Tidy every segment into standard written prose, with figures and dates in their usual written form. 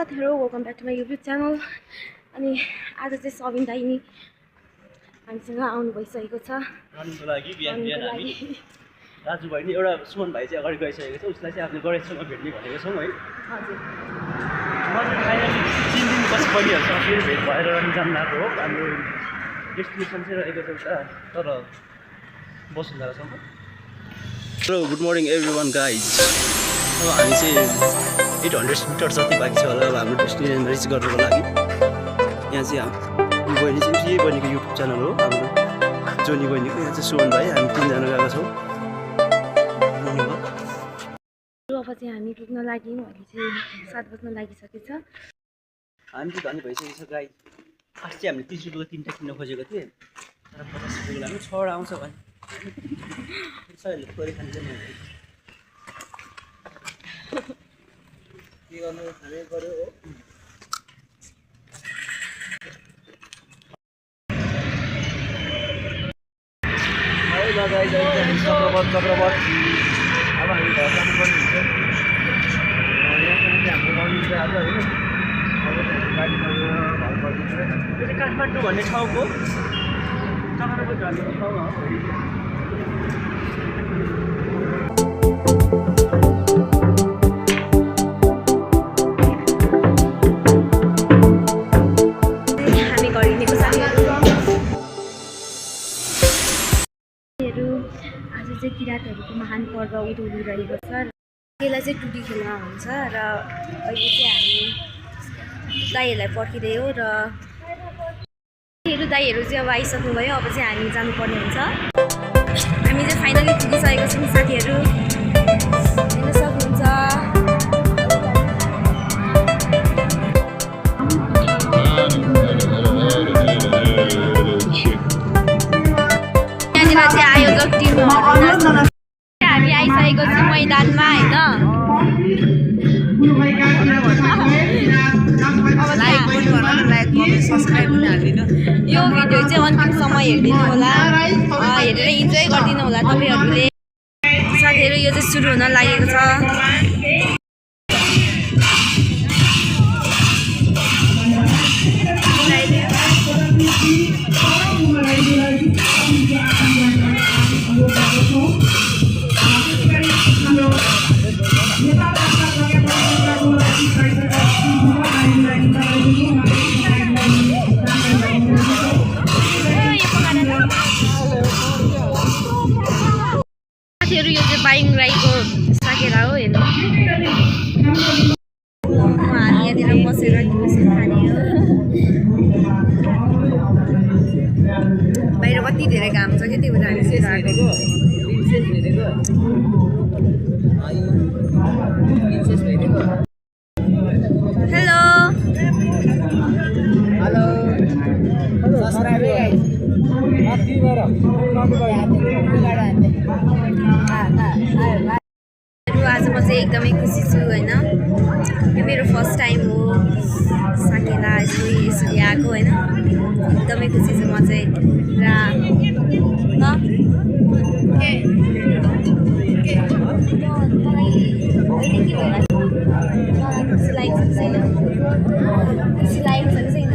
साथीहरु welcome back to my YouTube channel. अनि आज चाहिँ सबिन दाइ नि हामीसँग आउनु भइसकेको छ रनिङको लागि। बिहान हामी राजु भाइ नि एउटा सुमन भाइ चाहिँ अगाडि गइसकेको छ, उसलाई चाहिँ आफ्नो गणेशसँग भेट्ने भनेको छौँ है। हजुर फाइनली 3 दिनपछि बहिनीहरूसँग फेरि भेट भएर रनिङ जानु लाग्यो हो। हाम्रो डेस्टिनेसन चाहिँ रहेको छ उता तर वसुन्धरासम्म। Hello good morning everyone guys. अब हामी चाहिँ 800 मिटर जति बाँकी छ होला अब हाम्रो डेस्टिनेसन रिच गर्नको लागि। यहाँ चाहिँ बहिनी चाहिँ यही बहिनीको युट्युब च्यानल हो हाम्रो जोनी बहिनीको। यहाँ चाहिँ सुमन भाइ हामी 3 जना गएका छौँ। अब चाहिँ हामी पुग्न लाग्यौँ। अहिले चाहिँ 7 बज्न लागिसकेछ। हामी चाहिँ धनी भइसकेको छ गाइज। फर्स्ट चाहिँ हामीले 30 रुपियाँको 3टा किन्न खोजेको थिएँ तर 50 रुपियाँको लागि 6वटा आउँछ भने सबैले थोरै खान्छ नि के गर्नु खानै पर्यो हो। है ल गाइज चक्रवत अब हामी घर जानुपर्ने हुन्छ। यहाँसम्म चाहिँ हाम्रो रनिङ चाहिँ आज होइन अब गाडी लगेर घर फर्किन्छ। यो चाहिँ काठमाडौँ भन्ने ठाउँको चक्रवत भन्ने ठाउँमा हो। किराँतहरूको महान पर्व उधौली रहेको छ। त्यसलाई चाहिँ टुडी खेलमा हुन्छ र अहिले चाहिँ हामी दाइहरूलाई पर्खिदियो र दाइहरू चाहिँ अब आइसक्नुभयो। अब चाहिँ हामी जानुपर्ने हुन्छ। हामी चाहिँ फाइनली पुगिसकेको छौँ साथीहरू, हेर्न सक्नुहुन्छ। यहाँनिर चाहिँ आयोजक टिम हामी आइसकेको छौँ मैदानमा होइन। यो भिडियो चाहिँ अन्तिमसम्म हेरिदिनु होला, हेरेर इन्जोय गरिदिनु होला तपाईँहरूले। साथीहरू यो चाहिँ सुरु हुन लागेको छ। यो चाहिँ बाइङ राईको साकेला हो। हेर्नु हामी यहाँनिर बसेर खाने हो। बाहिर कति धेरै घाम छ कि त्यो भएर हामी हेलो आज म चाहिँ एकदमै खुसी छु होइन। यो मेरो फर्स्ट टाइम हो साकेला यसरी आएको होइन। एकदमै खुसी छु म चाहिँ। र खुसी लागेको छ छैन? खुसी लागेको छ कि छैन?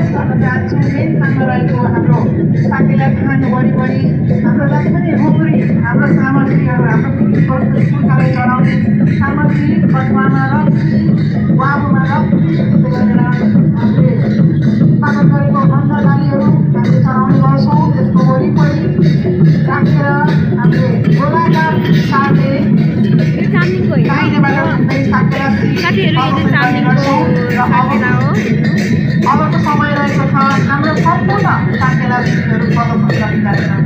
जान्छौँ मेन काममा रहेको हाम्रो साथीलाई खानु वरिपरि हाम्रो जति पनि हुमुरी हाम्रो सामग्रीहरू हाम्रो पुस्तकालय चढाउने सामग्री बटुवामा रक्सी वाबुमा रक्सी त्यसो गरेर हामीले स्थापना गरेको अन्नबालीहरू हामीले चढाउने गर्छौँ। त्यसको वरिपरि राखेर हामीले गोलाकार हिसाबले अबको समय रहेको छ हाम्रो सम्पूर्ण साकेला दिदीहरू प्रदर्शन गरिरहेका छन्।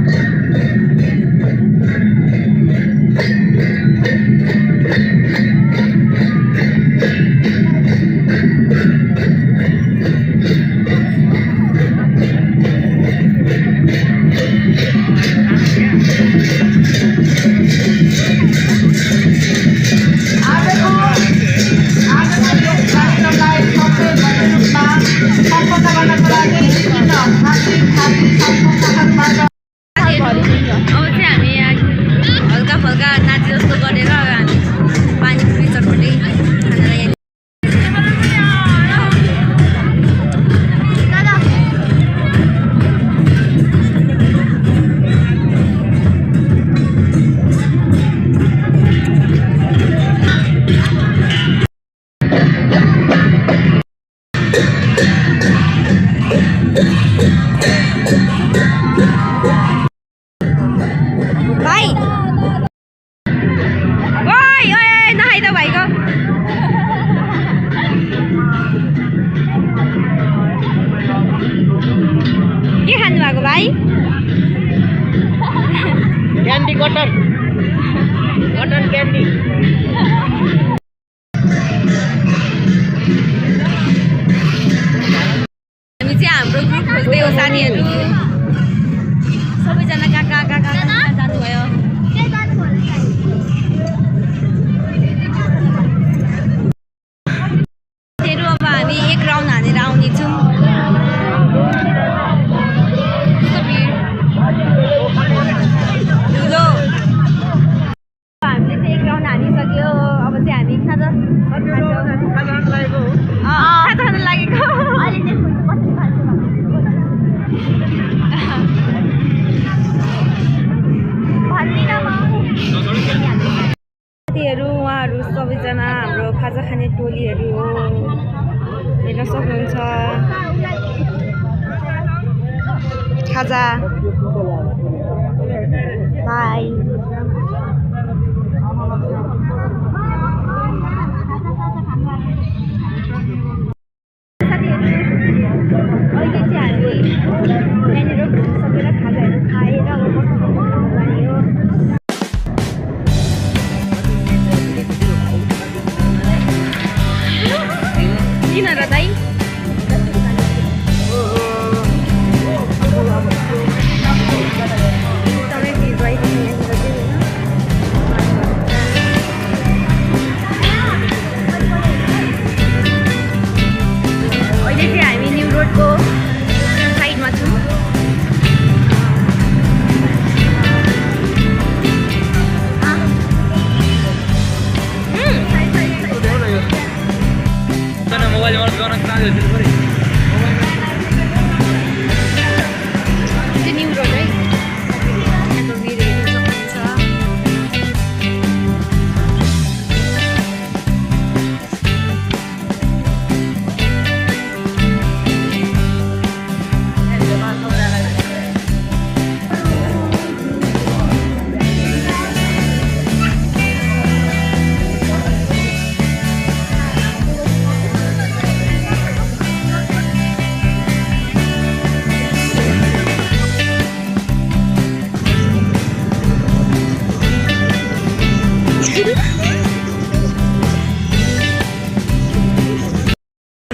क्यान्डी कटन क्यान्डी हामी चाहिँ हाम्रो ग्रुप खोज्दै हो साथीहरू सबैजना कहाँ जानुभयो। अब हामी एक राउन्ड हानेर आउनेछौँ। हामीले चाहिँ एक राउन्ड हानिसक्यो। अब चाहिँ हामी खाजा खान लागेको साथीहरू उहाँहरू सबैजना हाम्रो खाजा खाने टोलीहरू हो, हेर्न सक्नुहुन्छ। खाजा बाई साथीहरू अहिले चाहिँ हामी यहाँनिर सबैलाई खाजाहरू खाएर अब बस्नु किन र दाइ एकदमै भिड भइदिनु यहाँनिर चाहिँ अहिले चाहिँ हामी न्यु रोडको साइडमा छौँ। मोबाइल न्यु रोड है यहाँको भिड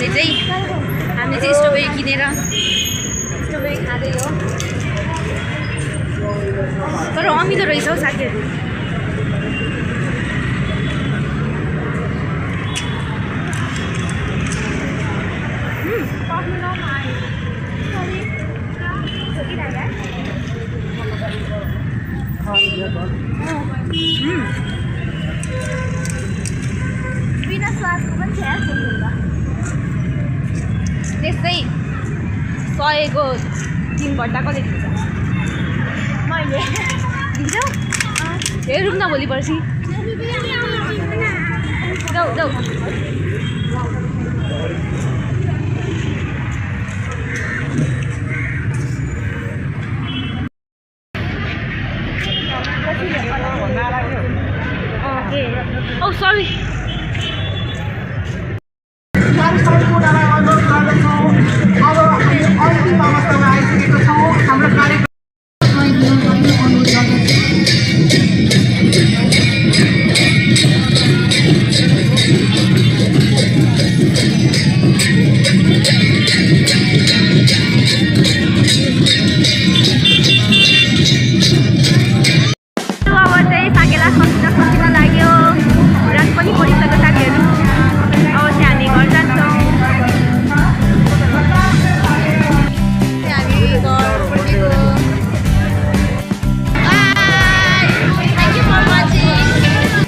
हेर्न हामी चाहिँ स्ट्रबेरी किनेर स्ट्रबेरी खाँदै हो। तर अमिलो रहेछ हौ साथीहरू। बिना स्वादको पनि छ त्यस्तै 100को 3 घन्टा कसले दिन्छ मैले दिन्छौ हेरौँ न भोलि पर्सि जाऊ जाऊ Oh, sorry. Sorry, sorry,